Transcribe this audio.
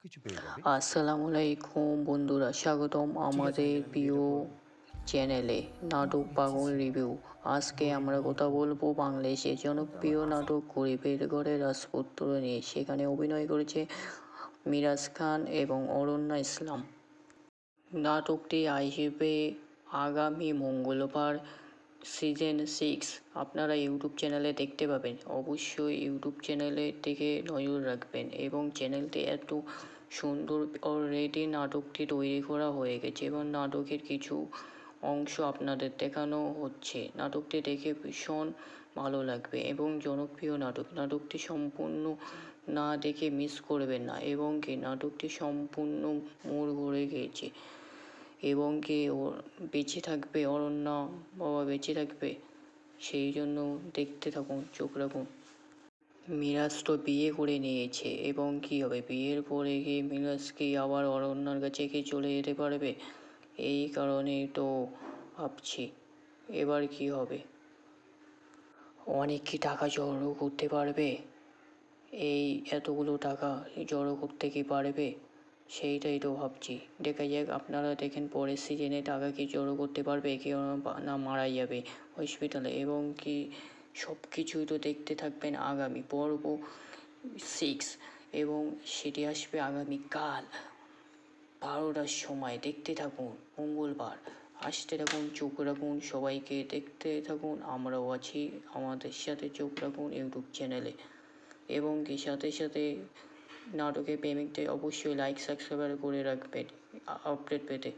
সবকিছু পেয়ে যাবে। আসসালামু আলাইকুম বন্ধুরা, স্বাগতম ঠিক আছে আমাদের আঙ্কেল, আমি প্রিয় যেটা করব চ্যানেলে আমি নাটক নিচ্ছি পাগল সিট। রিভিউ। আজকে গরিব আমরা কথা বন্ধু, বলবো বাংলাদেশের কিন্তু আমার জনপ্রিয় আসার নাটক গরিবের ঘরে রাজপুত্র নিয়ে। সেখানে অভিনয় করেছে মিরাজ খান এবং অরণ্যা ইসলাম। নাটকটি আসবে আগামী মঙ্গলবার সিজন 6 আপনারা ইউটিউব চ্যানেলে দেখতে পাবেন। অবশ্যই ইউটিউব চ্যানেলে থেকে নজর রাখবেন এবং চ্যানেলটি এত সুন্দর অলরেডি নাটকটি তৈরি করা হয়ে গেছে এবং নাটকের কিছু অংশ আপনাদের দেখানো হচ্ছে। নাটকটি দেখে ভীষণ ভালো লাগবে এবং জনপ্রিয় নাটকটি সম্পূর্ণ না দেখে মিস করবেন না এবং কি নাটকটি সম্পূর্ণ মোড় ঘুরে গিয়েছে এবং কি ওর বেঁচে থাকবে, অরণ্যা বাবা বেঁচে থাকবে, সেই জন্য দেখতে থাকুন, চোখ রাখুন। মিরাজ তো বিয়ে করে নিয়েছে এবং কি হবে, বিয়ের পরে কি মিরাজ কি আবার অরণ্যার কাছে কি চলে যেতে পারবে? এই কারণেই তো ভাবছি এবার কি হবে। অনেক কি টাকা জড়ো করতে পারবে? এই এতগুলো টাকা জড়ো করতে কি পারবে? সেইটাই তো ভাবছি। দেখা যাক, আপনারা দেখেন পরের সিজনে টাকা কি জড়ো করতে পারবে কেউ না মারা যাবে হসপিটালে এবং কি সব কিছুই তো দেখতে থাকবেন আগামী পর্ব 6 এবং সেটি আসবে আগামীকাল 12টার সময়। দেখতে থাকুন, মঙ্গলবার আসতে থাকুন, চোখ রাখুন, সবাইকে দেখতে থাকুন, আমরাও আছি, আমাদের সাথে চোখ রাখুন ইউটিউব চ্যানেলে এবং কি সাথে সাথে নাটকের প্রেমিকদের অবশ্যই লাইক সাবস্ক্রাইব করে রাখবেন আপডেট পেতে।